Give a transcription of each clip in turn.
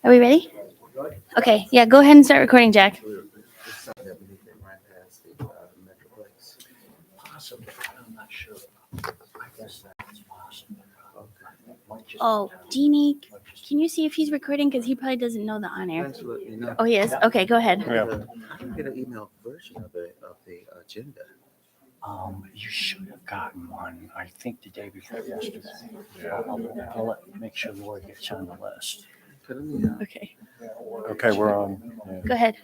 Are we ready? Okay, yeah, go ahead and start recording, Jack. Possibly, I'm not sure. I guess that's possible. Oh, Jeannie, can you see if he's recording? Because he probably doesn't know the on air. Oh, he is? Okay, go ahead. I didn't get an email version of the agenda. You should have gotten one, I think, the day before yesterday. I'll make sure Laura gets on the list. Okay, Okay, we're on. go ahead.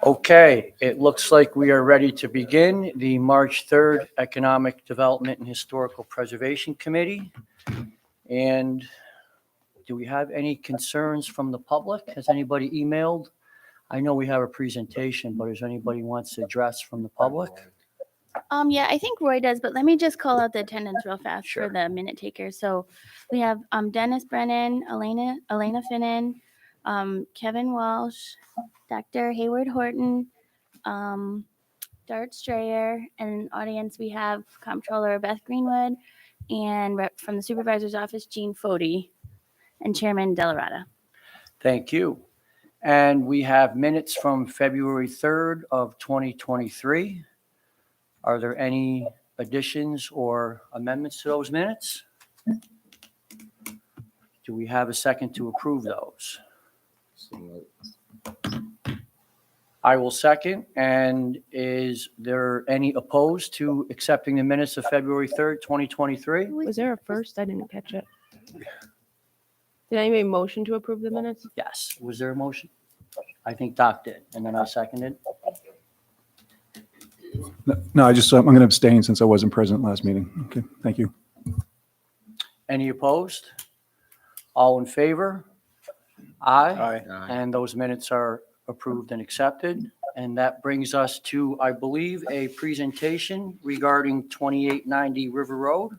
Okay, it looks like we are ready to begin the March 3rd Economic Development and Historical Preservation Committee. And do we have any concerns from the public? Has anybody emailed? I know we have a presentation, but is anybody wants to address from the public? Yeah, I think Roy does, but let me just call out the attendance real fast Sure. for the minute takers. So we have Dennis Brennan, Elena Finnan, Kevin Walsh, Dr. Hayward Horton, Dart Strayer, and audience we have Comptroller Beth Greenwood and rep from the Supervisor's Office, Jean Fody, and Chairman Delarada. Thank you. And we have minutes from February 3rd of 2023. Are there any additions or amendments to those minutes? Do we have a second to approve those? I will second. And is there any opposed to accepting the minutes of February 3rd, 2023? Was there a first? I didn't catch it. Did anybody motion to approve the minutes? Yes. Was there a motion? I think Doc did, and then I seconded. No, I'm going to abstain since I wasn't present last meeting. Okay, thank you. Any opposed? All in favor? Aye. Aye. And those minutes are approved and accepted. And that brings us to, I believe, a presentation regarding 2890 River Road.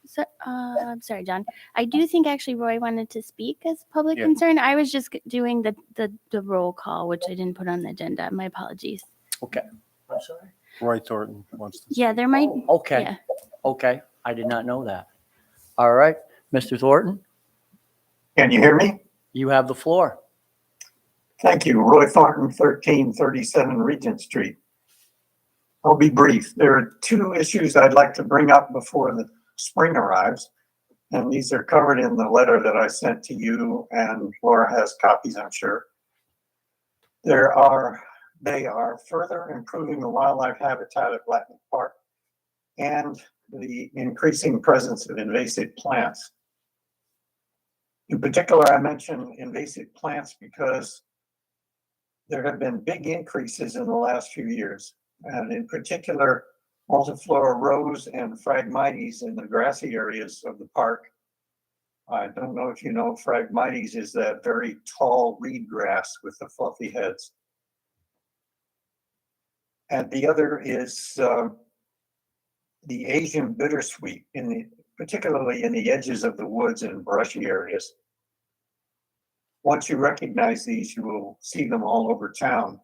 So, I'm sorry, John. I do think actually Roy wanted to speak as public Yeah. concern. I was just doing the roll call, which I didn't put on the agenda. My apologies. Okay. I'm sorry. Roy Thornton wants to. Yeah, there might. Okay. Yeah. Okay. I did not know that. All right. Mr. Thornton, Can you hear me? you have the floor. Thank you. Roy Thornton, 1337 Regent Street. I'll be brief. There are two issues I'd like to bring up before the spring arrives. And these are covered in the letter that I sent to you, and Laura has copies, I'm sure. They are further improving the wildlife habitat at Blackman Park and the increasing presence of invasive plants. In particular, I mention invasive plants because there have been big increases in the last few years, and in particular, multiflora rose and Phragmites in the grassy areas of the park. I don't know if you know, Phragmites is that very tall reed grass with the fluffy heads. And the other is the Asian bittersweet, particularly in the edges of the woods and brushy areas. Once you recognize these, you will see them all over town.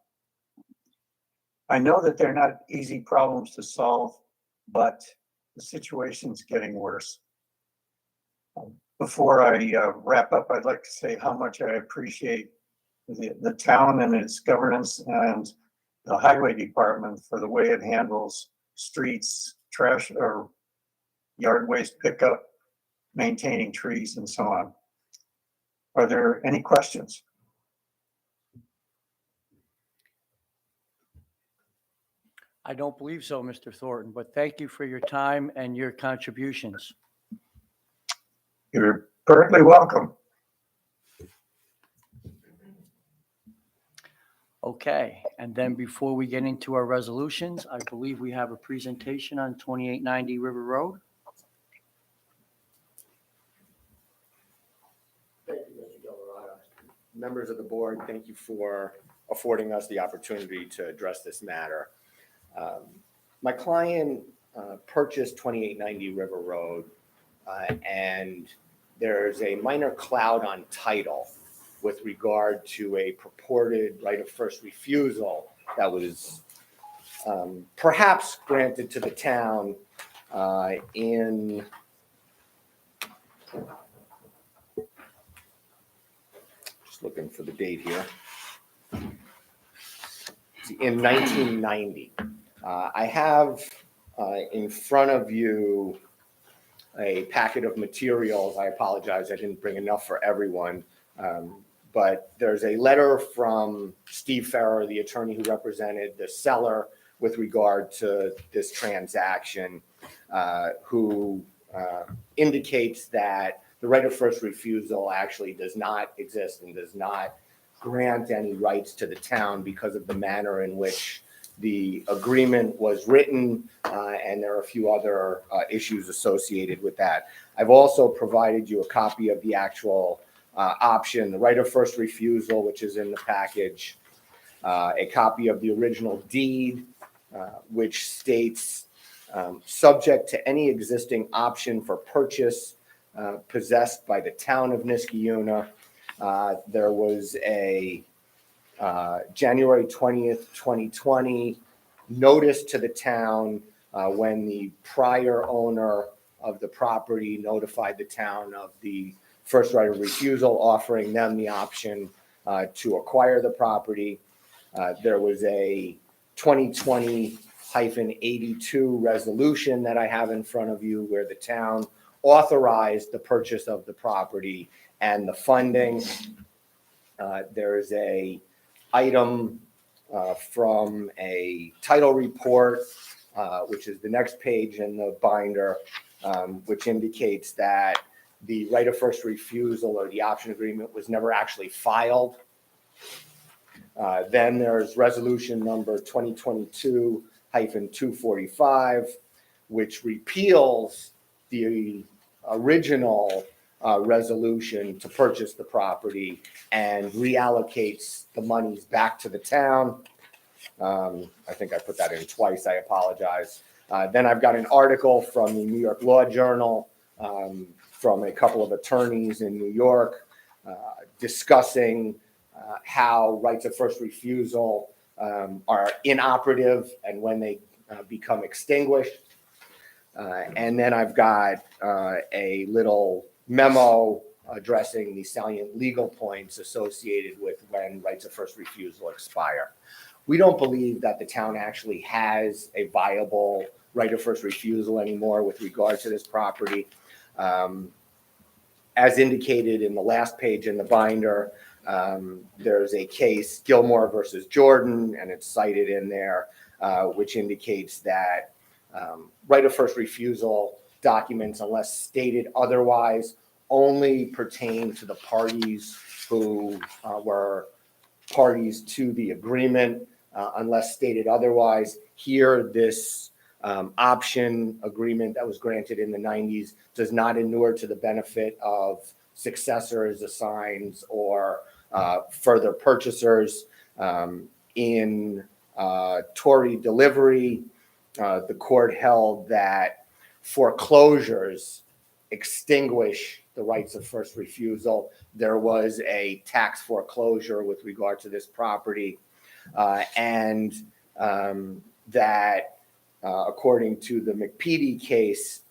I know that they're not easy problems to solve, but the situation's getting worse. Before I wrap up, I'd like to say how much I appreciate the town and its governance and the highway department for the way it handles streets, trash or yard waste pickup, maintaining trees and so on. Are there any questions? I don't believe so, Mr. Thornton, but thank you for your time and your contributions. You're perfectly welcome. Okay, and then before we get into our resolutions, I believe we have a presentation on 2890 River Road. Thank you, Mr. Delarada. Members of the board, thank you for affording us the opportunity to address this matter. My client purchased 2890 River Road, and there's a minor cloud on title with regard to a purported right of first refusal that was perhaps granted to the town in looking for the date here. In 1990. I have in front of you a packet of materials. I apologize, I didn't bring enough for everyone. But there's a letter from Steve Ferrer, the attorney who represented the seller with regard to this transaction, who indicates that the right of first refusal actually does not exist and does not grant any rights to the town because of the manner in which the agreement was written, and there are a few other issues associated with that. I've also provided you a copy of the actual option, the right of first refusal, which is in the package, a copy of the original deed, which states, subject to any existing option for purchase possessed by the town of Niskayuna. There was a January 20th, 2020 notice to the town when the prior owner of the property notified the town of the first right of refusal, offering them the option to acquire the property. There was a 2020-82 resolution that I have in front of you where the town authorized the purchase of the property and the funding. There is a item from a title report, which is the next page in the binder, which indicates that the right of first refusal or the option agreement was never actually filed. Then there's resolution number 2022-245, which repeals the original resolution to purchase the property and reallocates the monies back to the town. I think I put that in twice, I apologize. Then I've got an article from the New York Law Journal from a couple of attorneys in New York discussing how rights of first refusal are inoperative and when they become extinguished. And then I've got a little memo addressing the salient legal points associated with when rights of first refusal expire. We don't believe that the town actually has a viable right of first refusal anymore with regard to this property. As indicated in the last page in the binder, there's a case, Gilmore versus Jordan, and it's cited in there, which indicates that right of first refusal documents, unless stated otherwise, only pertain to the parties who were parties to the agreement, unless stated otherwise. Here, this option agreement that was granted in the 90s does not inure to the benefit of successors, assigns, or further purchasers. In Tory delivery, the court held that foreclosures extinguish the rights of first refusal. There was a tax foreclosure with regard to this property, and that according to the McPeedy case,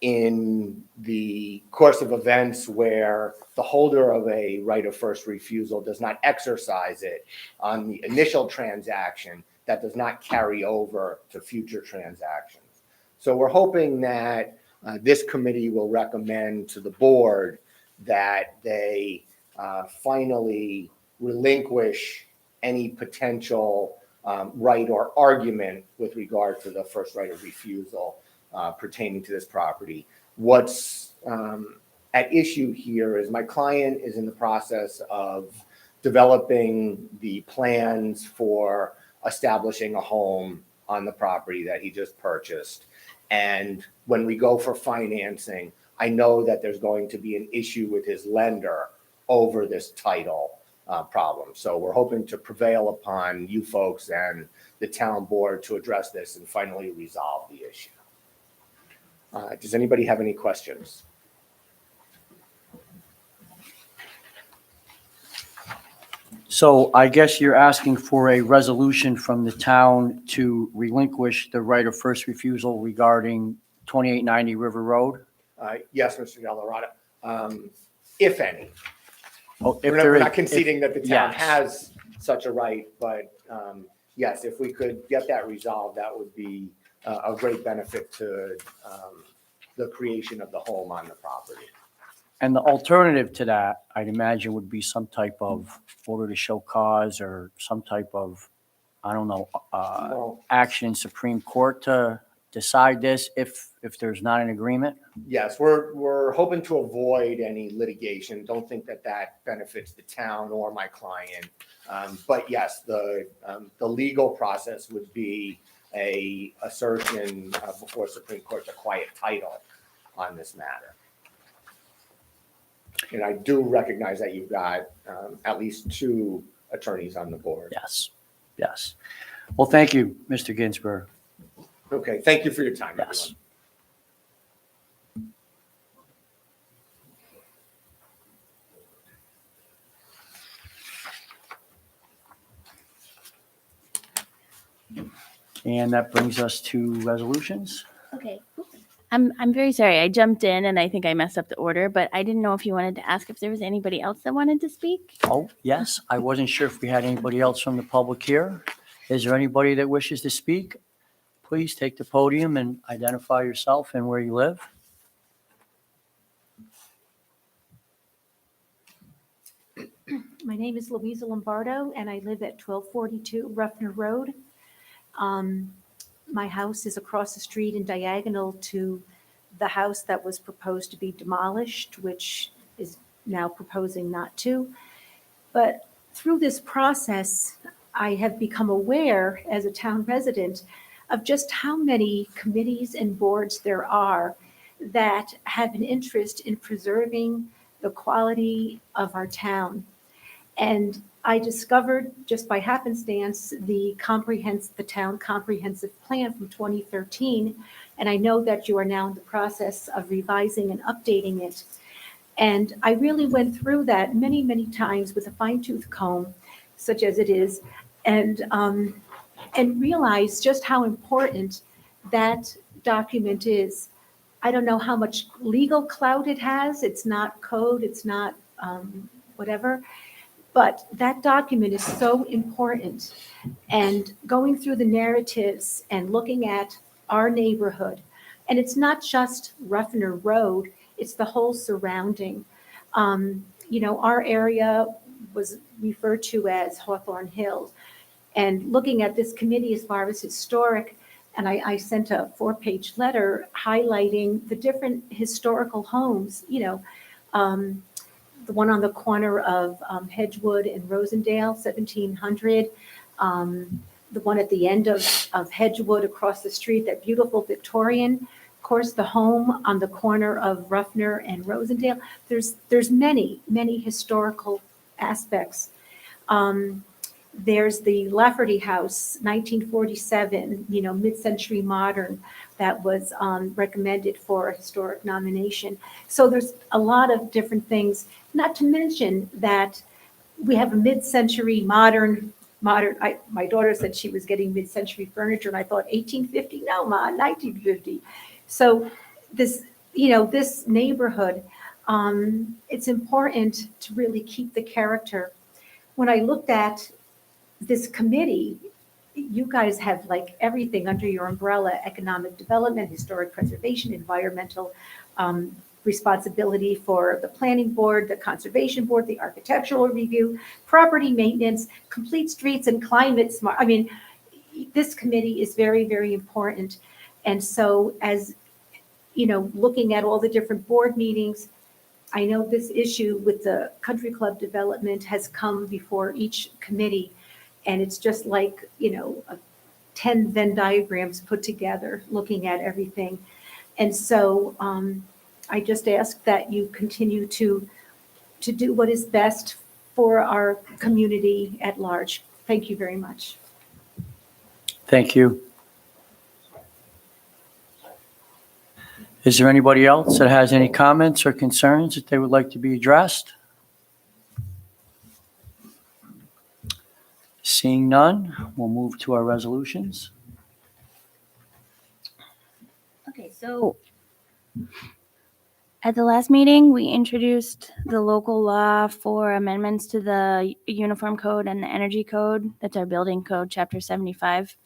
in the course of events where the holder of a right of first refusal does not exercise it on the initial transaction, that does not carry over to future transactions. So we're hoping that this committee will recommend to the board that they finally relinquish any potential right or argument with regard to the first right of refusal pertaining to this property. What's at issue here is my client is in the process of developing the plans for establishing a home on the property that he just purchased. And when we go for financing, I know that there's going to be an issue with his lender over this title problem. So we're hoping to prevail upon you folks and the town board to address this and finally resolve the issue. Does anybody have any questions? So I guess you're asking for a resolution from the town to relinquish the right of first refusal regarding 2890 River Road? Yes, Mr. Delarada. If any. Oh, if We're not- there we're is- not conceding that the town yes. has such a right, but yes, if we could get that resolved, that would be a great benefit to the creation of the home on the property. And the alternative to that, I'd imagine, would be some type of order to show cause or some type of, I don't know, Well, action in Supreme Court to decide this if there's not an agreement? yes, we're hoping to avoid any litigation. Don't think that that benefits the town or my client. But yes, the legal process would be a assertion before Supreme Court to quiet title on this matter. And I do recognize that you've got at least 2 attorneys on the board. Yes, yes. Well, thank you, Mr. Ginsburg. Okay, thank you for your time, Yes. everyone. And that brings us to resolutions. Okay. I'm very sorry. I jumped in and I think I messed up the order, but I didn't know if you wanted to ask if there was anybody else that wanted to speak. Oh, yes, I wasn't sure if we had anybody else from the public here. Is there anybody that wishes to speak? Please take the podium and identify yourself and where you live. My name is Louisa Lombardo, and I live at 1242 Ruffner Road. My house is across the street and diagonal to the house that was proposed to be demolished, which is now proposing not to. But through this process, I have become aware as a town resident of just how many committees and boards there are that have an interest in preserving the quality of our town. And I discovered just by happenstance the town comprehensive plan from 2013. And I know that you are now in the process of revising and updating it. And I really went through that many, many times with a fine-tooth comb, such as it is, and realized just how important that document is. I don't know how much legal clout it has. It's not code, it's not whatever. But that document is so important. And going through the narratives and looking at our neighborhood, and it's not just Ruffner Road, it's the whole surrounding. Our area was referred to as Hawthorne Hills. And looking at this committee as far as historic, and I sent a 4-page letter highlighting the different historical homes, the one on the corner of Hedgewood and Rosendale, 1700. The one at the end of Hedgewood across the street, that beautiful Victorian. Of course, the home on the corner of Ruffner and Rosendale. There's many, many historical aspects. There's the Lafferty House, 1947, mid-century modern, that was recommended for a historic nomination. So there's a lot of different things, not to mention that we have a mid-century modern. My daughter said she was getting mid-century furniture, and I thought 1850, no, Ma, 1950. So this neighborhood, it's important to really keep the character. When I looked at this committee, you guys have like everything under your umbrella: economic development, historic preservation, environmental responsibility for the planning board, the conservation board, the architectural review, property maintenance, complete streets, and climate smart. I mean, this committee is very, very important. And so as, looking at all the different board meetings, I know this issue with the country club development has come before each committee. And it's just like, 10 Venn diagrams put together, looking at everything. And so I just ask that you continue to do what is best for our community at large. Thank you very much. Thank you. Is there anybody else that has any comments or concerns that they would like to be addressed? Seeing none, we'll move to our resolutions. Okay, so At the last meeting, we introduced the local law for amendments to the Uniform Code and the Energy Code. That's our building code, Chapter 75,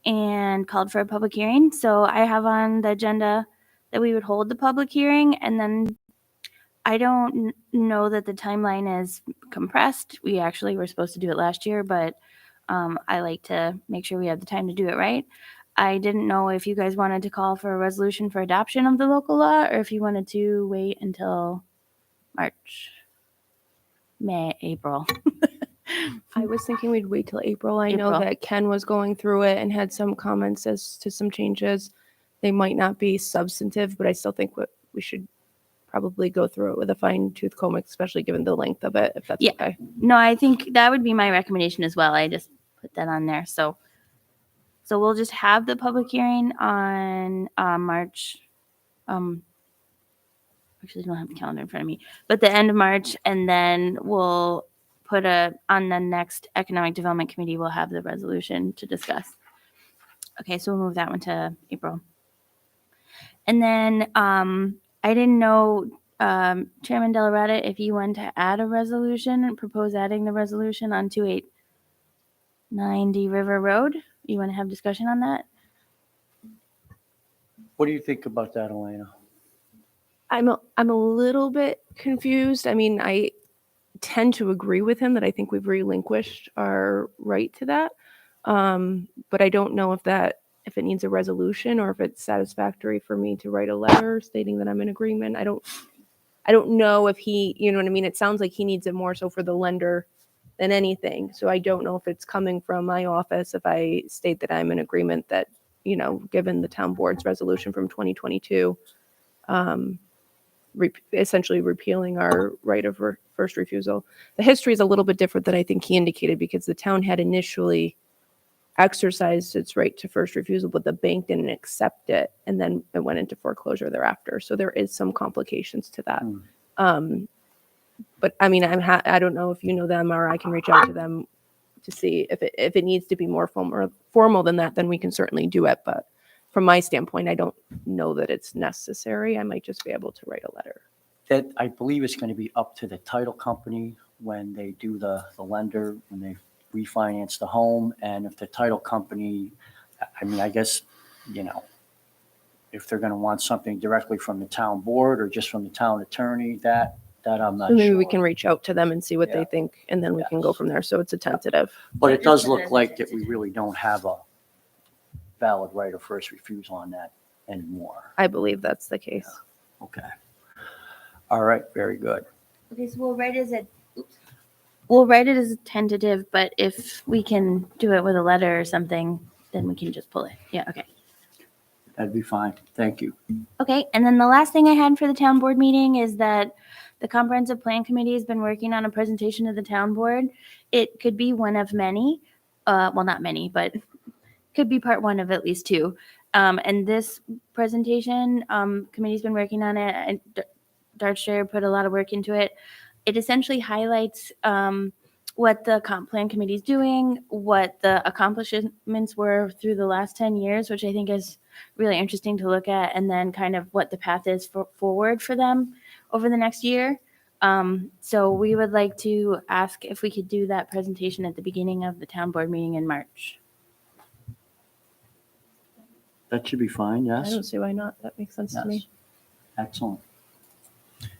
and called for a public hearing. So I have on the agenda that we would hold the public hearing, and then I don't know that the timeline is compressed. We actually were supposed to do it last year, but I like to make sure we have the time to do it right. I didn't know if you guys wanted to call for a resolution for adoption of the local law, or if you wanted to wait until March, May, April. I was thinking we'd wait till April. I know April. that Ken was going through it and had some comments as to some changes. They might not be substantive, but I still think we should probably go through it with a fine tooth comb, especially given the length of it, if that's Yeah. okay. No, I think that would be my recommendation as well. I just put that on there. So we'll just have the public hearing on March. Actually, I don't have the calendar in front of me, but the end of March, and then we'll put on the next Economic Development Committee, we'll have the resolution to discuss. Okay, so we'll move that one to April. And then I didn't know, Chairman Delarada, if you wanted to add a resolution and propose adding the resolution on 2890 River Road. You want to have discussion on that? What do you think about that, Elena? I'm a little bit confused. I mean, I tend to agree with him that I think we've relinquished our right to that. But I don't know if it needs a resolution or if it's satisfactory for me to write a letter stating that I'm in agreement. I don't know if he, you know what I mean? It sounds like he needs it more so for the lender than anything. So I don't know if it's coming from my office if I state that I'm in agreement that, you know, given the town board's resolution from 2022, essentially repealing our right of first refusal. The history is a little bit different than I think he indicated, because the town had initially exercised its right to first refusal, but the bank didn't accept it, and then it went into foreclosure thereafter. So there is some complications to that. But I mean, I don't know if you know them, or I can reach out to them to see if it needs to be more formal than that, then we can certainly do it. But from my standpoint, I don't know that it's necessary. I might just be able to write a letter. That, I believe, is going to be up to the title company when they do the lender, when they refinance the home. And if the title company, I mean, I guess, you know, if they're going to want something directly from the town board or just from the town attorney, that I'm not So maybe sure. we can reach out to them and see what Yeah. they think, and then we can go from there. So it's a tentative. But it does look like that we really don't have a valid right of first refusal on that anymore. I believe that's the case. Okay. All right, very good. Okay, so we'll write it as a tentative, but if we can do it with a letter or something, then we can just pull it. Yeah, okay. That'd be fine. Thank you. Okay, and then the last thing I had for the town board meeting is that the comprehensive plan committee has been working on a presentation to the town board. It could be one of many, well, not many, but could be part one of at least two. And this presentation, committee's been working on it, and Dartshire put a lot of work into it. It essentially highlights what the comp plan committee is doing, what the accomplishments were through the last 10 years, which I think is really interesting to look at, and then kind of what the path is forward for them over the next year. So we would like to ask if we could do that presentation at the beginning of the town board meeting in March. That should be fine, I yes? don't see why not. That makes sense to me. Yes. Excellent.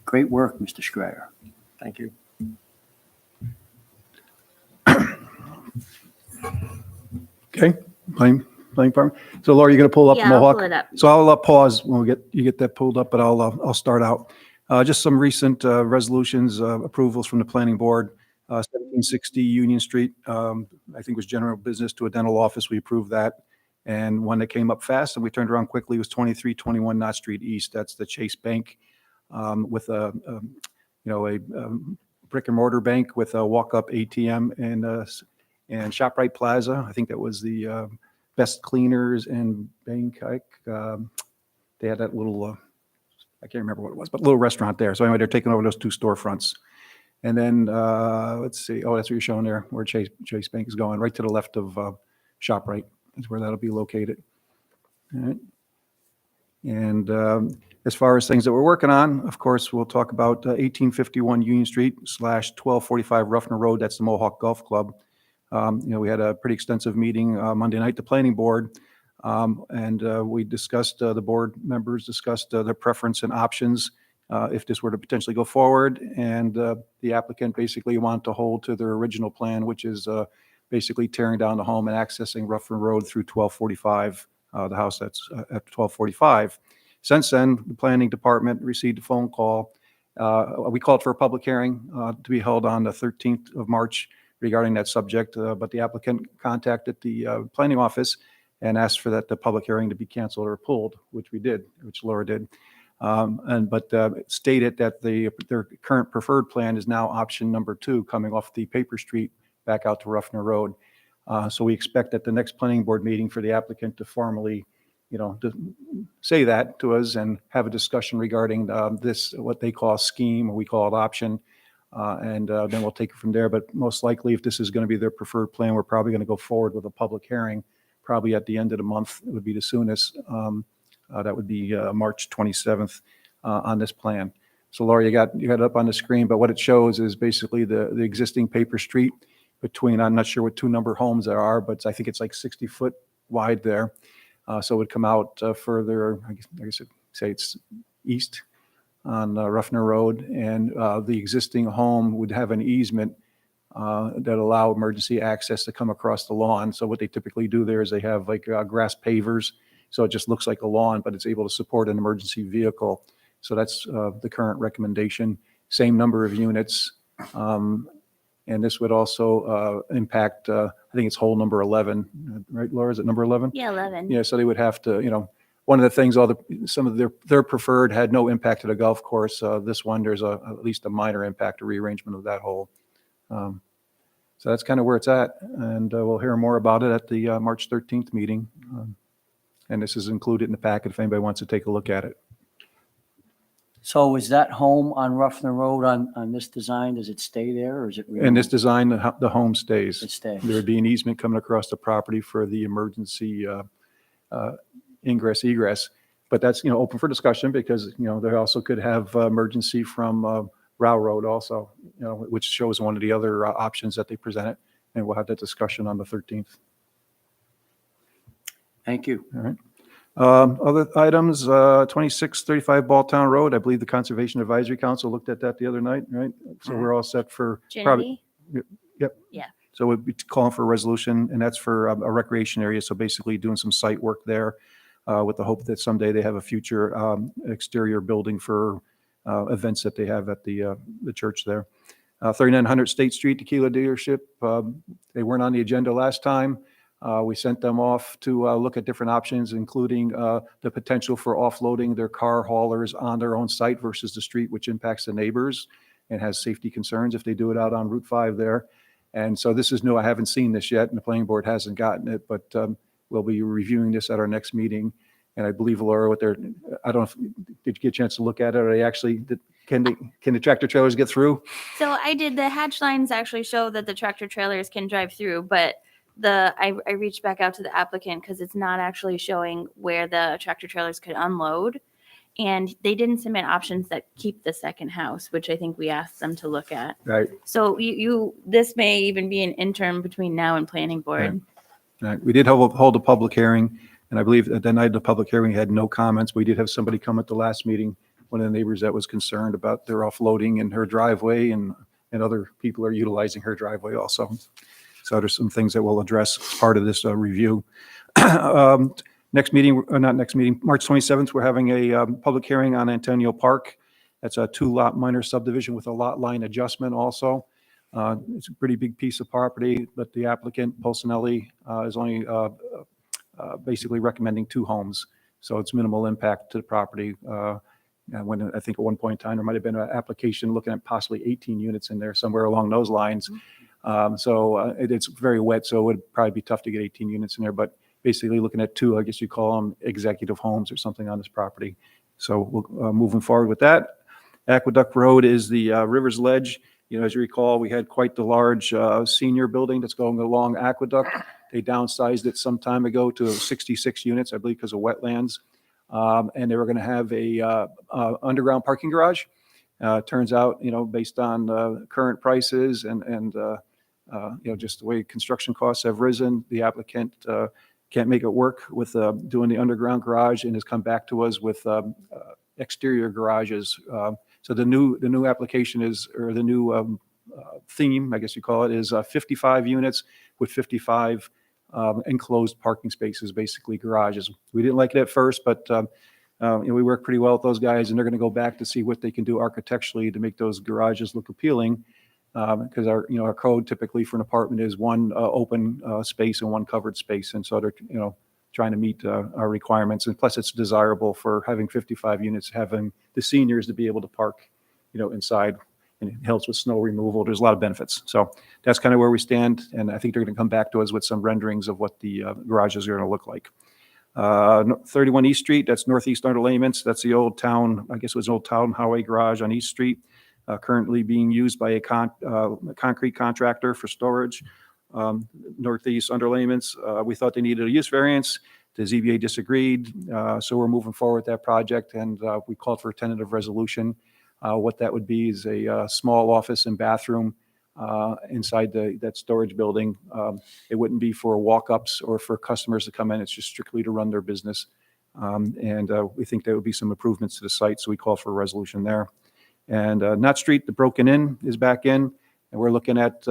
Great work, Mr. Schreier. Thank you. Okay, planning department. So Laura, you're going to pull up Yeah, I'll Mohawk? pull it up. So I'll pause when you get that pulled up, but I'll start out. Just some recent resolutions, approvals from the planning board. 1760 Union Street, I think was general business to a dental office. We approved that. And one that came up fast and we turned around quickly was 2321 Knott Street East. That's the Chase Bank with a brick and mortar bank with a walk-up ATM and ShopRite Plaza. I think that was the Best Cleaners in Bangkok. They had that little, I can't remember what it was, but little restaurant there. So anyway, they're taking over those two storefronts. And then let's see. Oh, that's what you're showing there, where Chase Bank is going, right to the left of ShopRite. That's where that'll be located. All right. And as far as things that we're working on, of course, we'll talk about 1851 Union Street / 1245 Ruffner Road. That's the Mohawk Golf Club. We had a pretty extensive meeting Monday night, the planning board. And we discussed, the board members discussed their preference and options if this were to potentially go forward. And the applicant basically wanted to hold to their original plan, which is basically tearing down the home and accessing Ruffner Road through 1245, the house that's at 1245. Since then, the planning department received a phone call. We called for a public hearing to be held on the 13th of March regarding that subject, but the applicant contacted the planning office and asked for the public hearing to be canceled or pulled, which we did, which Laura did. But stated that their current preferred plan is now option number 2, coming off the Paper Street back out to Ruffner Road. So we expect at the next planning board meeting for the applicant to formally, to say that to us and have a discussion regarding this, what they call scheme, or we call it option. And then we'll take it from there. But most likely, if this is going to be their preferred plan, we're probably going to go forward with a public hearing, probably at the end of the month. It would be the soonest. That would be March 27th on this plan. So Laura, you got it up on the screen, but what it shows is basically the existing Paper Street between, I'm not sure what 2 number homes there are, but I think it's like 60 foot wide there. So it would come out further, I guess I'd say it's east on Ruffner Road, and the existing home would have an easement that allow emergency access to come across the lawn. So what they typically do there is they have like grass pavers, so it just looks like a lawn, but it's able to support an emergency vehicle. So that's the current recommendation. Same number of units, and this would also impact, I think it's hole number 11, right, Laura? Is it number 11? Yeah, 11. Yeah, so they would have to, one of the things, some of their preferred had no impact to the golf course. This one, there's at least a minor impact, a rearrangement of that hole. So that's kind of where it's at, and we'll hear more about it at the March 13th meeting. And this is included in the packet if anybody wants to take a look at it. So is that home on Ruffner Road on this design, does it stay there or is it? In this design, the home stays. It stays. There would be an easement coming across the property for the emergency ingress egress, but that's, open for discussion because, they also could have emergency from Row Road also, which shows one of the other options that they presented, and we'll have that discussion on the 13th. Thank you. All right. Other items, 2635 Balltown Road. I believe the Conservation Advisory Council looked at that the other night, right? So we're all set for probably. Genevieve? Yep. Yeah. So we'd be calling for a resolution, and that's for a recreation area. So basically doing some site work there with the hope that someday they have a future exterior building for events that they have at the church there. 3900 State Street, Tequila dealership. They weren't on the agenda last time. We sent them off to look at different options, including the potential for offloading their car haulers on their own site versus the street, which impacts the neighbors and has safety concerns if they do it out on Route 5 there. And so this is new. I haven't seen this yet, and the planning board hasn't gotten it, but we'll be reviewing this at our next meeting. And I believe, Laura, I don't know if, did you get a chance to look at it? Or they actually, can the tractor trailers get through? So I did. The hatch lines actually show that the tractor trailers can drive through, but I reached back out to the applicant because it's not actually showing where the tractor trailers could unload. And they didn't submit options that keep the second house, which I think we asked them to look at. Right. So this may even be an interim between now and planning board. Right. We did hold a public hearing, and I believe at the night of the public hearing, we had no comments. We did have somebody come at the last meeting, one of the neighbors that was concerned about their offloading in her driveway, and other people are utilizing her driveway also. So there's some things that we'll address as part of this review. Next meeting, or not next meeting, March 27th, we're having a public hearing on Antonio Park. That's a 2-lot minor subdivision with a lot line adjustment also. It's a pretty big piece of property, but the applicant, Polsinelli, is only basically recommending 2 homes. So it's minimal impact to the property. When I think at one point in time, there might have been an application looking at possibly 18 units in there, somewhere along those lines. It's very wet, so it would probably be tough to get 18 units in there, but basically looking at 2, I guess you call them executive homes or something on this property. So we'll moving forward with that. Aqueduct Road is the River's Ledge. As you recall, we had quite the large senior building that's going along Aqueduct. They downsized it some time ago to 66 units, I believe, because of wetlands. and they were going to have a underground parking garage. Turns out, based on current prices and just the way construction costs have risen, the applicant can't make it work with doing the underground garage and has come back to us with exterior garages. So the new application is, or the new theme, I guess you call it, is 55 units with 55 enclosed parking spaces, basically garages. We didn't like it at first, but we work pretty well with those guys, and they're going to go back to see what they can do architecturally to make those garages look appealing. Because our code typically for an apartment is one open space and one covered space, and so they're trying to meet our requirements. And plus, it's desirable for having 55 units, having the seniors to be able to park, inside, and it helps with snow removal. There's a lot of benefits. So that's kind of where we stand, and I think they're going to come back to us with some renderings of what the garages are going to look like. 31 East Street, that's Northeast Underlayments. That's the old town, I guess it was an old town highway garage on East Street, currently being used by a concrete contractor for storage. Northeast Underlayments, we thought they needed a use variance. The ZBA disagreed, so we're moving forward with that project, and we called for a tentative resolution. What that would be is a small office and bathroom inside that storage building. It wouldn't be for walk-ups or for customers to come in. It's just strictly to run their business. And we think there would be some improvements to the site, so we call for a resolution there. And Knott Street, the Broken Inn is back in, and we're looking at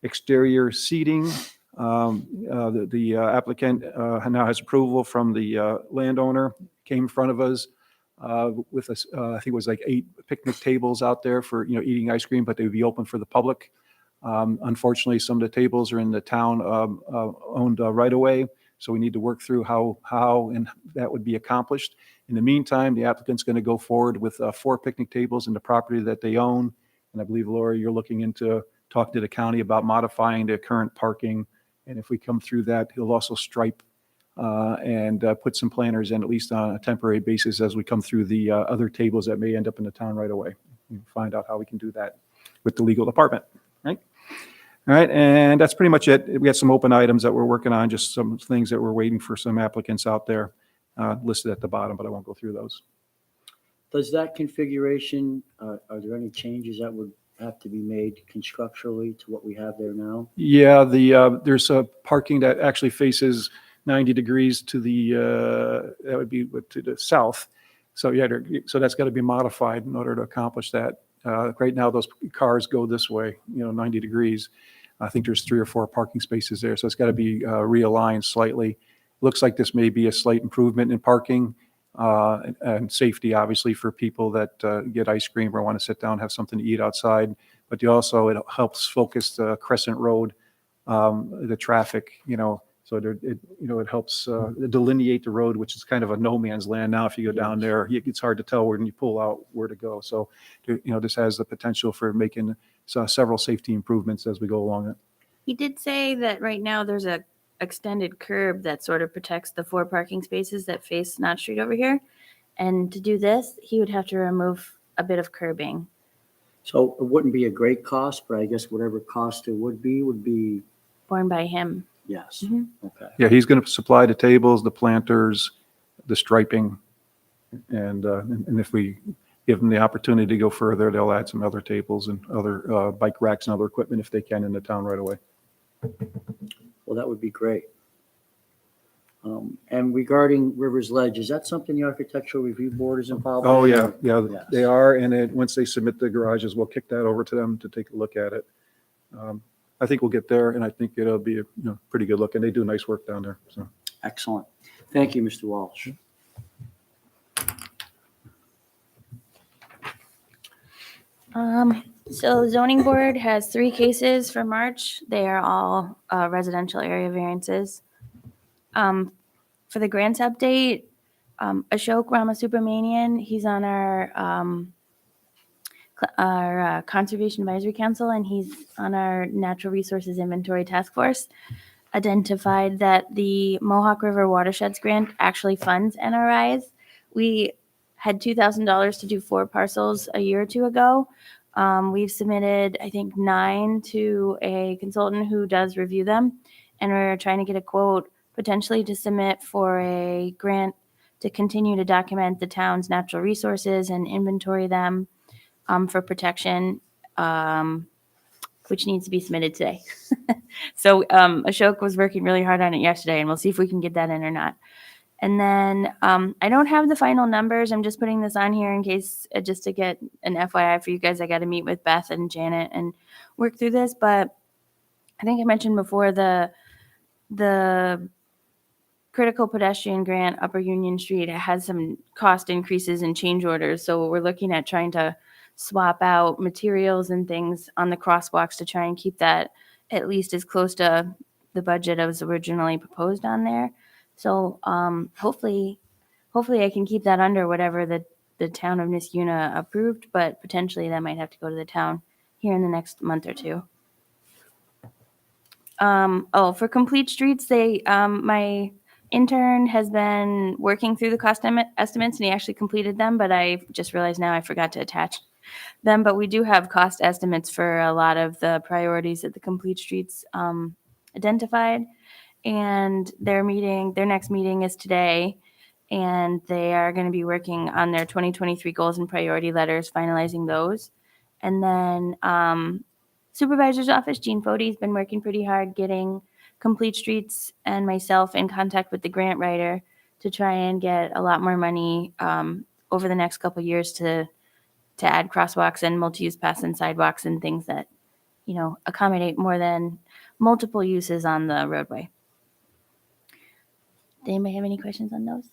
exterior seating. The applicant now has approval from the landowner, came in front of us with I think it was like 8 picnic tables out there for eating ice cream, but they would be open for the public. Unfortunately, some of the tables are in the town owned right away, so we need to work through how and that would be accomplished. In the meantime, the applicant's going to go forward with 4 picnic tables in the property that they own, and I believe, Laura, you're looking into talking to the county about modifying the current parking, and if we come through that, he'll also stripe and put some planters in, at least on a temporary basis, as we come through the other tables that may end up in the town right away. We'll find out how we can do that with the legal department, right? All right, and that's pretty much it. We got some open items that we're working on, just some things that we're waiting for some applicants out there listed at the bottom, but I won't go through those. Does that configuration, are there any changes that would have to be made constructurally to what we have there now? Yeah, there's a parking that actually faces 90 degrees to the, that would be to the south. So yeah, so that's got to be modified in order to accomplish that. Right now, those cars go this way, 90 degrees. I think there's 3 or 4 parking spaces there, so it's got to be realigned slightly. Looks like this may be a slight improvement in parking and safety, obviously, for people that get ice cream or want to sit down and have something to eat outside. But it helps focus the Crescent Road, the traffic, so it helps delineate the road, which is kind of a no man's land now. If you go down there, it's hard to tell when you pull out where to go. So, this has the potential for making several safety improvements as we go along it. He did say that right now there's a extended curb that sort of protects the 4 parking spaces that face Knott Street over here. And to do this, he would have to remove a bit of curbing. So it wouldn't be a great cost, but I guess whatever cost it would be, Borne by him. yes. Mhm. Okay. Yeah, he's going to supply the tables, the planters, the striping, and if we give them the opportunity to go further, they'll add some other tables and other bike racks and other equipment if they can in the town right away. Well, that would be great. And regarding Rivers Ledge, is that something the Architectural Review Board is involved in? Oh, yeah, yeah, Yes. they are, and once they submit the garages, we'll kick that over to them to take a look at it. I think we'll get there, and I think it'll be a pretty good look, and they do nice work down there, so. Excellent. Thank you, Mr. Walsh. So zoning board has 3 cases for March. They are all residential area variances. For the grants update, Ashok Ramasubramanian, he's on our Conservation Advisory Council, and he's on our Natural Resources Inventory Task Force, identified that the Mohawk River Watersheds Grant actually funds NRIs. We had $2,000 to do 4 parcels a year or 2 ago. We've submitted, I think, 9 to a consultant who does review them, and we're trying to get a quote potentially to submit for a grant to continue to document the town's natural resources and inventory them for protection, which needs to be submitted today. So Ashok was working really hard on it yesterday, and we'll see if we can get that in or not. And then I don't have the final numbers. I'm just putting this on here in case, just to get an FYI for you guys. I got to meet with Beth and Janet and work through this. But I think I mentioned before the critical pedestrian grant, Upper Union Street, it has some cost increases and change orders. So we're looking at trying to swap out materials and things on the crosswalks to try and keep that at least as close to the budget as originally proposed on there. So hopefully I can keep that under whatever the town of Niskuna approved, but potentially that might have to go to the town here in the next month or two. For Complete Streets, my intern has been working through the cost estimates, and he actually completed them, but I just realized now I forgot to attach them. But we do have cost estimates for a lot of the priorities that the Complete Streets identified. And their next meeting is today, and they are going to be working on their 2023 goals and priority letters, finalizing those. And then Supervisor's Office, Jean Fody, has been working pretty hard getting Complete Streets and myself in contact with the grant writer to try and get a lot more money over the next couple of years to add crosswalks and multi-use paths and sidewalks and things that, accommodate more than multiple uses on the roadway. Did anybody have any questions on those?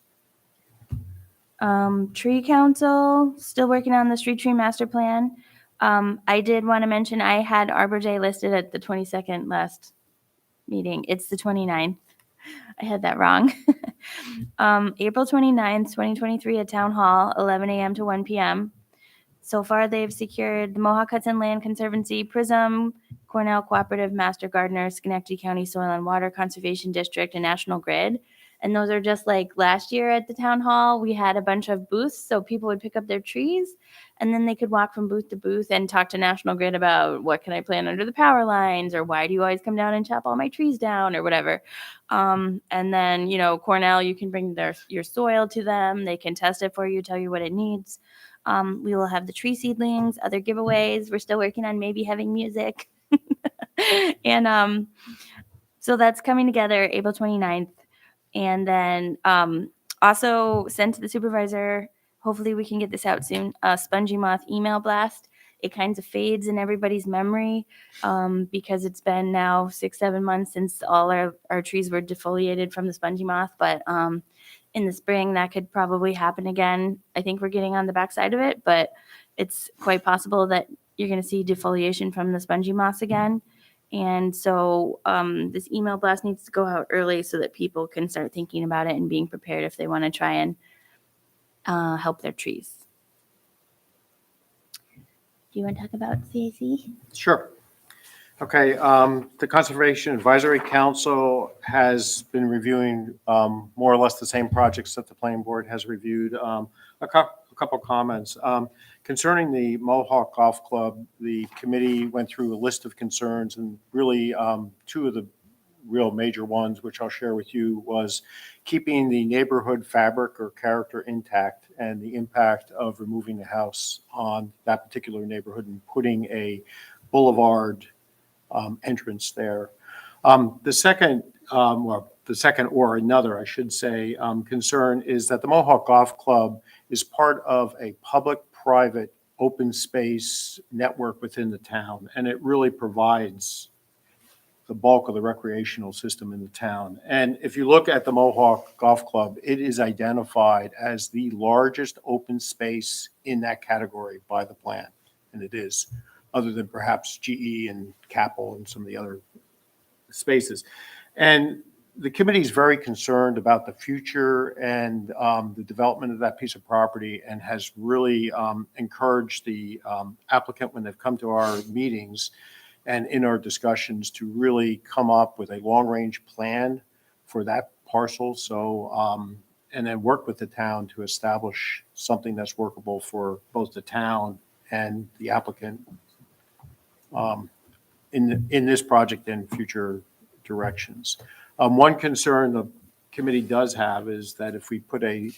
Tree Council, still working on the street tree master plan. I did want to mention I had Arbor Day listed at the 22nd last meeting. It's the 29th. I had that wrong. April 29th, 2023 at Town Hall, 11 a.m. to 1 p.m. So far, they've secured the Mohawk Hudson Land Conservancy, Prism, Cornell Cooperative, Master Gardener, Schenectady County Soil and Water Conservation District, and National Grid. And those are just like last year at the town hall, we had a bunch of booths. So people would pick up their trees and then they could walk from booth to booth and talk to National Grid about what can I plant under the power lines, or why do you always come down and chop all my trees down, or whatever. And then, Cornell, you can bring your soil to them. They can test it for you, tell you what it needs. We will have the tree seedlings, other giveaways. We're still working on maybe having music. And so that's coming together April 29th. And then also sent to the supervisor, hopefully we can get this out soon, a Spongy Moth email blast. It kind of fades in everybody's memory because it's been now 6-7 months since all our trees were defoliated from the Spongy Moth. But in the spring, that could probably happen again. I think we're getting on the backside of it, but it's quite possible that you're going to see defoliation from the Spongy Moths again. And so this email blast needs to go out early so that people can start thinking about it and being prepared if they want to try and help their trees. Do you want to talk about CAC? Sure. Okay, the Conservation Advisory Council has been reviewing more or less the same projects that the Planning Board has reviewed. A couple comments. Concerning the Mohawk Golf Club, the committee went through a list of concerns, and really two of the real major ones, which I'll share with you, was keeping the neighborhood fabric or character intact and the impact of removing the house on that particular neighborhood and putting a boulevard entrance there. The second or another, I should say, concern is that the Mohawk Golf Club is part of a public-private open space network within the town, and it really provides the bulk of the recreational system in the town. And if you look at the Mohawk Golf Club, it is identified as the largest open space in that category by the plan, and it is, other than perhaps GE and Capel and some of the other spaces. And the committee is very concerned about the future and the development of that piece of property, and has really encouraged the applicant, when they've come to our meetings and in our discussions, to really come up with a long-range plan for that parcel. So, and then work with the town to establish something that's workable for both the town and the applicant in this project and future directions. One concern the committee does have is that if we put a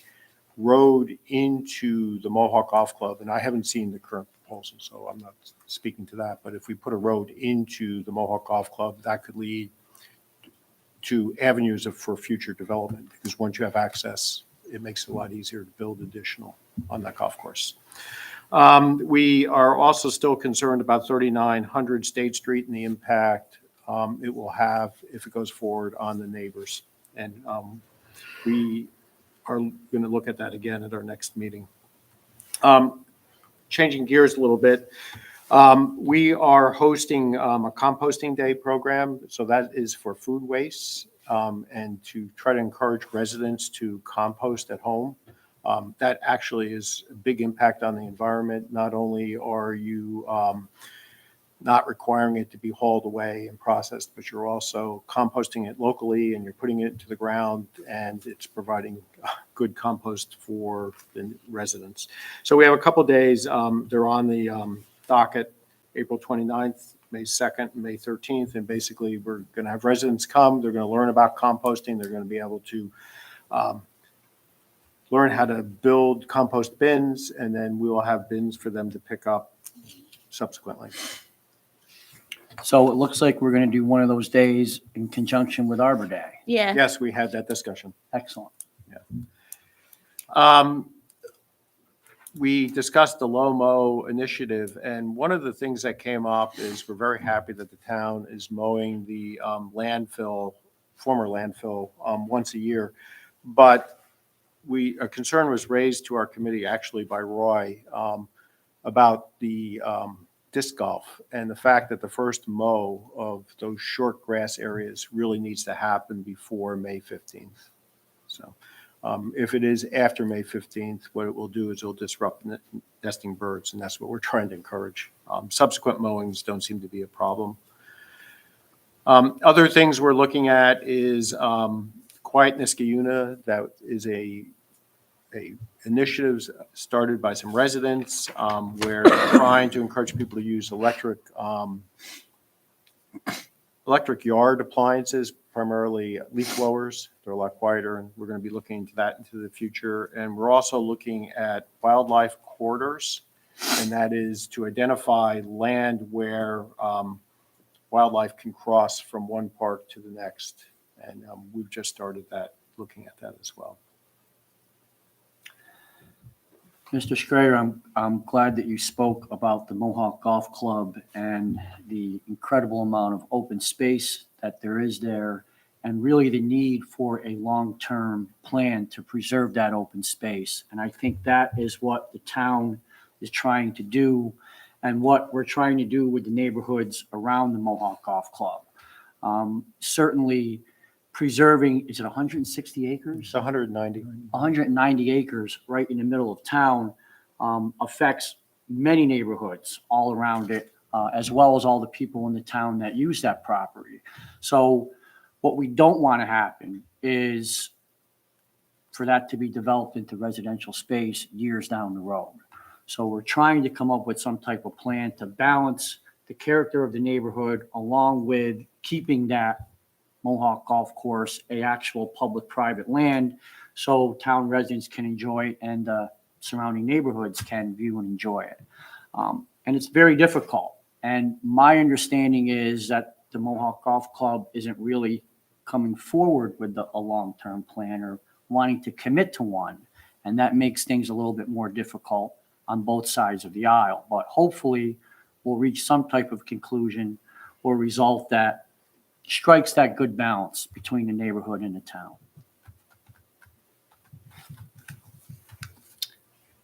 road into the Mohawk Golf Club, and I haven't seen the current proposal, so I'm not speaking to that, but if we put a road into the Mohawk Golf Club, that could lead to avenues for future development, because once you have access, it makes it a lot easier to build additional on that golf course. We are also still concerned about 3900 State Street and the impact it will have if it goes forward on the neighbors. And we are going to look at that again at our next meeting. Changing gears a little bit, we are hosting a composting day program. So that is for food waste and to try to encourage residents to compost at home. That actually is a big impact on the environment. Not only are you not requiring it to be hauled away and processed, but you're also composting it locally and you're putting it into the ground, and it's providing good compost for the residents. So we have a couple of days. They're on the docket, April 29th, May 2nd, and May 13th. And basically, we're going to have residents come. They're going to learn about composting. They're going to be able to learn how to build compost bins, and then we will have bins for them to pick up subsequently. So it looks like we're going to do one of those days in conjunction with Arbor Day. Yeah. Yes, we had that discussion. Excellent. We discussed the LOMO initiative, and one of the things that came up is we're very happy that the town is mowing the former landfill, once a year. But a concern was raised to our committee actually by Roy about the disc golf and the fact that the first mow of those short grass areas really needs to happen before May 15th. So if it is after May 15th, what it will do is it'll disrupt nesting birds, and that's what we're trying to encourage. Subsequent mowings don't seem to be a problem. Other things we're looking at is Quiet Niskayuna. That is a initiatives started by some residents where they're trying to encourage people to use electric yard appliances, primarily leaf blowers. They're a lot quieter, and we're going to be looking into that into the future. And we're also looking at wildlife corridors, and that is to identify land where wildlife can cross from one park to the next. And we've just started looking at that as well. Mr. Schrader, I'm glad that you spoke about the Mohawk Golf Club and the incredible amount of open space that there is there, and really the need for a long-term plan to preserve that open space. And I think that is what the town is trying to do, and what we're trying to do with the neighborhoods around the Mohawk Golf Club. Certainly preserving, is it 160 acres? It's 190. 190 acres right in the middle of town affects many neighborhoods all around it, as well as all the people in the town that use that property. So what we don't want to happen is for that to be developed into residential space years down the road. So we're trying to come up with some type of plan to balance the character of the neighborhood along with keeping that Mohawk Golf Course a actual public-private land so town residents can enjoy it and surrounding neighborhoods can view and enjoy it. And it's very difficult. And my understanding is that the Mohawk Golf Club isn't really coming forward with a long-term plan or wanting to commit to one. And that makes things a little bit more difficult on both sides of the aisle. But hopefully we'll reach some type of conclusion or result that strikes that good balance between the neighborhood and the town.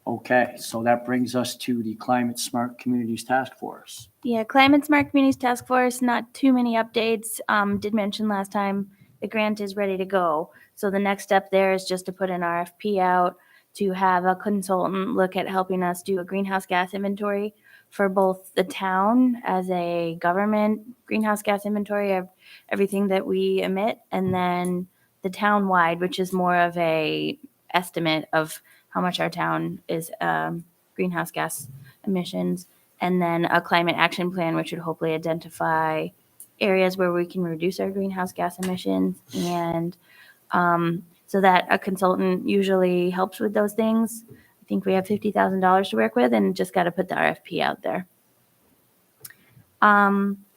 Okay, so that brings us to the Climate Smart Communities Task Force. Yeah, Climate Smart Communities Task Force, not too many updates. Did mention last time the grant is ready to go. So the next step there is just to put an RFP out to have a consultant look at helping us do a greenhouse gas inventory for both the town as a government greenhouse gas inventory of everything that we emit, and then the town-wide, which is more of a estimate of how much our town is greenhouse gas emissions, and then a climate action plan, which would hopefully identify areas where we can reduce our greenhouse gas emissions and so that a consultant usually helps with those things. I think we have $50,000 to work with and just got to put the RFP out there.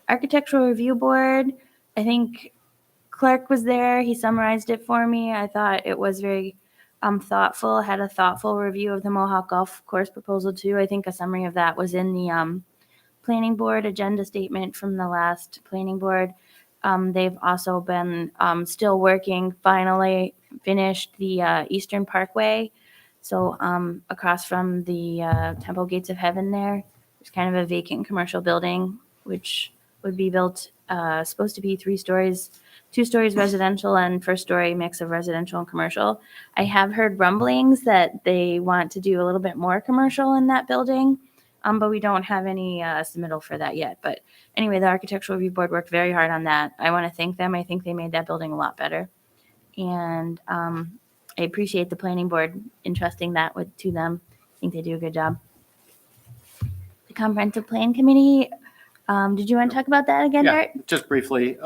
Architectural Review Board, I think Clark was there. He summarized it for me. I thought it was very thoughtful, had a thoughtful review of the Mohawk Golf Course proposal too. I think a summary of that was in the planning board agenda statement from the last planning board. They've also been still working, finally finished the Eastern Parkway. So across from the Temple Gates of Heaven there, there's kind of a vacant commercial building, which would be built, supposed to be 3 stories, 2 stories residential and first story mix of residential and commercial. I have heard rumblings that they want to do a little bit more commercial in that building, but we don't have any submittal for that yet. But anyway, the Architectural Review Board worked very hard on that. I want to thank them. I think they made that building a lot better. And I appreciate the planning board entrusting that to them. I think they do a good job. The Comprehensive Plan Committee, did you want to talk about that again, Yeah, Dart? just briefly.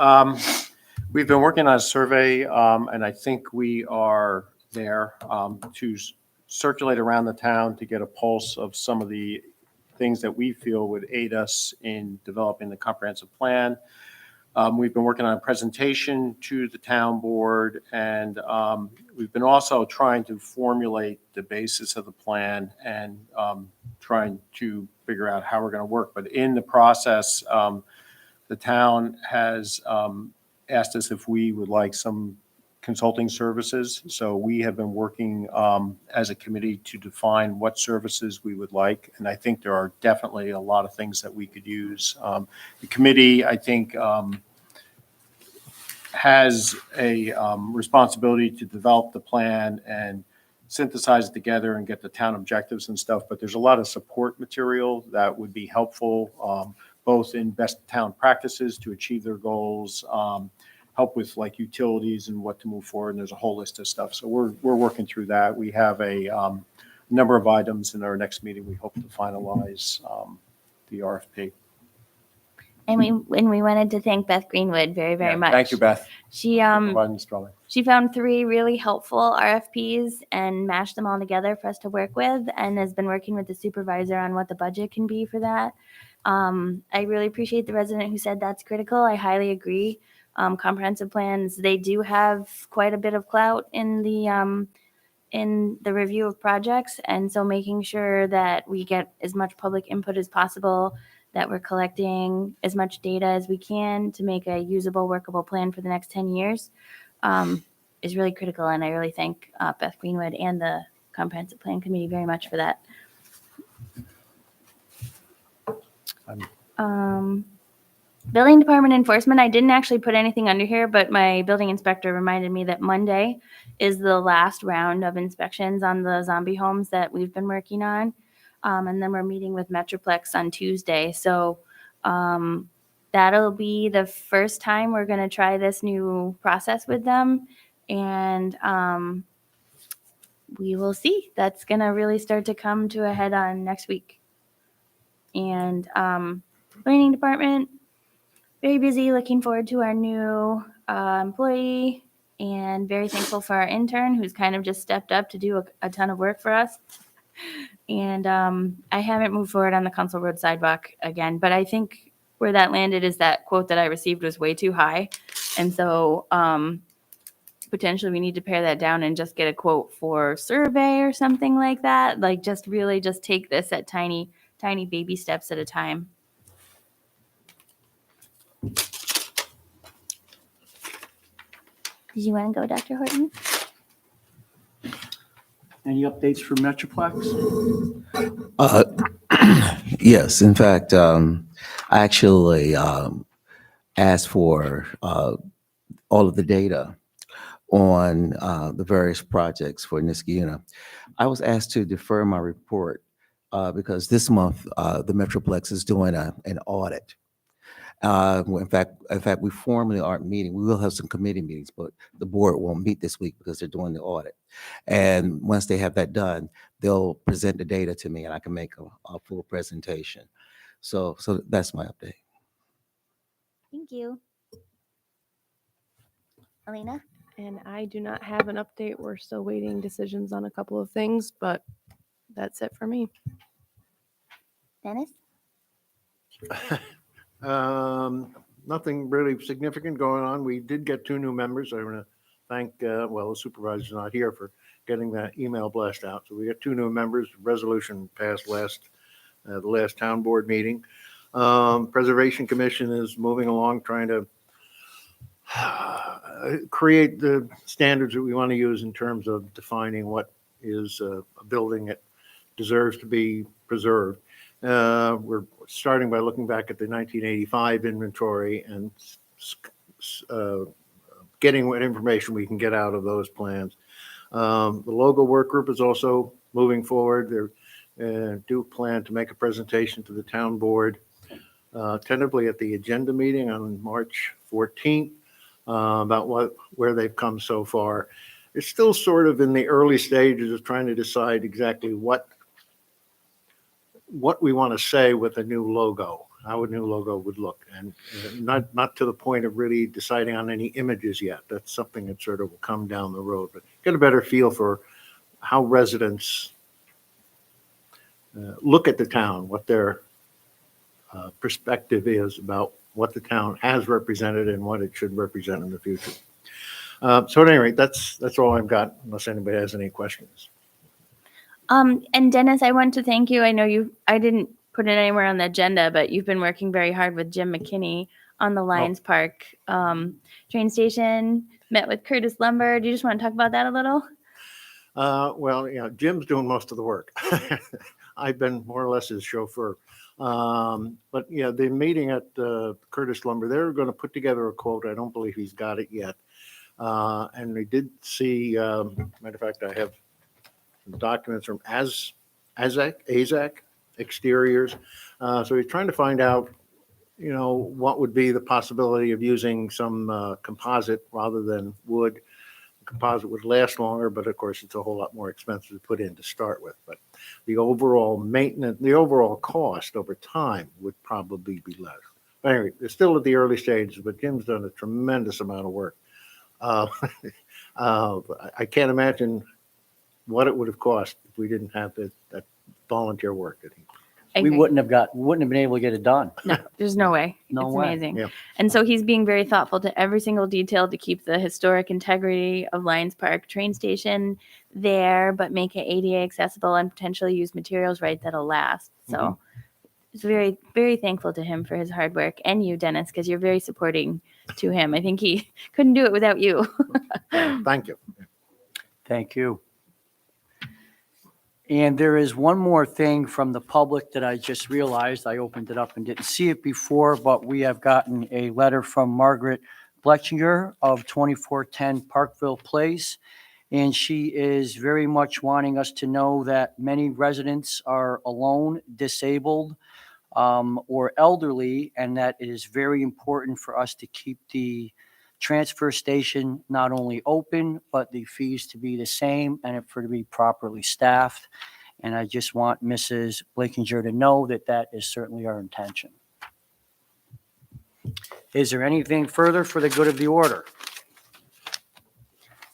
We've been working on a survey, and I think we are there to circulate around the town to get a pulse of some of the things that we feel would aid us in developing the comprehensive plan. We've been working on a presentation to the town board, and we've been also trying to formulate the basis of the plan and trying to figure out how we're going to work. But in the process, the town has asked us if we would like some consulting services. So we have been working as a committee to define what services we would like. And I think there are definitely a lot of things that we could use. The committee, I think, has a responsibility to develop the plan and synthesize it together and get the town objectives and stuff. But there's a lot of support material that would be helpful, both in best town practices to achieve their goals, help with like utilities and what to move forward. And there's a whole list of stuff. So we're working through that. We have a number of items in our next meeting. We hope to finalize the RFP. And we wanted to thank Beth Greenwood very, very much. Thank you, Beth. She Providing the spelling. She found 3 really helpful RFPs and mashed them all together for us to work with, and has been working with the supervisor on what the budget can be for that. I really appreciate the resident who said that's critical. I highly agree. Comprehensive plans, they do have quite a bit of clout in the review of projects, and so making sure that we get as much public input as possible, that we're collecting as much data as we can to make a usable, workable plan for the next 10 years is really critical. And I really thank Beth Greenwood and the Comprehensive Plan Committee very much for that. Building Department enforcement, I didn't actually put anything under here, but my building inspector reminded me that Monday is the last round of inspections on the zombie homes that we've been working on. And then we're meeting with Metroplex on Tuesday. So that'll be the first time we're going to try this new process with them. And we will see. That's going to really start to come to a head on next week. And planning department, very busy, looking forward to our new employee, and very thankful for our intern who's kind of just stepped up to do a ton of work for us. And I haven't moved forward on the Council Road sidewalk again, but I think where that landed is that quote that I received was way too high. And so potentially we need to pare that down and just get a quote for survey or something like that. Like just really just take this at tiny baby steps at a time. Did you want to go, Dr. Horton? Any updates for Metroplex? Yes, in fact, I actually asked for all of the data on the various projects for Niskayuna. I was asked to defer my report because this month the Metroplex is doing an audit. In fact, we formally aren't meeting. We will have some committee meetings, but the board won't meet this week because they're doing the audit. And once they have that done, they'll present the data to me and I can make a full presentation. So that's my update. Thank you. Elena? And I do not have an update. We're still waiting decisions on a couple of things, but that's it for me. Dennis? Nothing really significant going on. We did get 2 new members. I want to thank, well, the supervisor's not here for getting that email blast out. So we got 2 new members. Resolution passed the last town board meeting. Preservation Commission is moving along, trying to create the standards that we want to use in terms of defining what is a building that deserves to be preserved. We're starting by looking back at the 1985 inventory and getting what information we can get out of those plans. The logo work group is also moving forward. They do plan to make a presentation to the town board tentatively at the agenda meeting on March 14th about where they've come so far. It's still sort of in the early stages of trying to decide exactly what we want to say with a new logo, how a new logo would look, and not to the point of really deciding on any images yet. That's something that sort of will come down the road, but get a better feel for how residents look at the town, what their perspective is about what the town has represented and what it should represent in the future. So at any rate, that's all I've got, unless anybody has any questions. And Dennis, I want to thank you. I know I didn't put it anywhere on the agenda, but you've been working very hard with Jim McKinney on the Lions Park train station, met with Curtis Lumber. Do you just want to talk about that a little? Well, yeah, Jim's doing most of the work. I've been more or less his chauffeur. But yeah, the meeting at Curtis Lumber, they're going to put together a quote. I don't believe he's got it yet. And we did see, matter of fact, I have some documents from AZAC Exteriors. So he's trying to find out, what would be the possibility of using some composite rather than wood. Composite would last longer, but of course it's a whole lot more expensive to put in to start with. But the overall maintenance, the overall cost over time would probably be less. But anyway, it's still at the early stages, but Jim's done a tremendous amount of work. I can't imagine what it would have cost if we didn't have that volunteer work that he. We wouldn't have been able to get it done. No, there's no way. No It's way. amazing. Yeah. And so he's being very thoughtful to every single detail to keep the historic integrity of Lions Park train station there, but make it ADA accessible and potentially use materials right that'll last. So it's very, very thankful to him for his hard work, and you, Dennis, because you're very supporting to him. I think he couldn't do it without you. Thank you. Thank you. And there is one more thing from the public that I just realized. I opened it up and didn't see it before, but we have gotten a letter from Margaret Blechinger of 2410 Parkville Place. And she is very much wanting us to know that many residents are alone, disabled, or elderly, and that it is very important for us to keep the transfer station not only open, but the fees to be the same and for it to be properly staffed. And I just want Mrs. Blinkinger to know that that is certainly our intention. Is there anything further for the good of the order?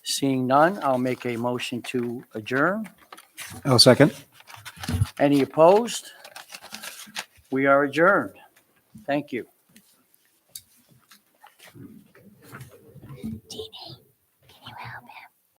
Seeing none, I'll make a motion to adjourn. I'll second. Any opposed? We are adjourned. Thank you.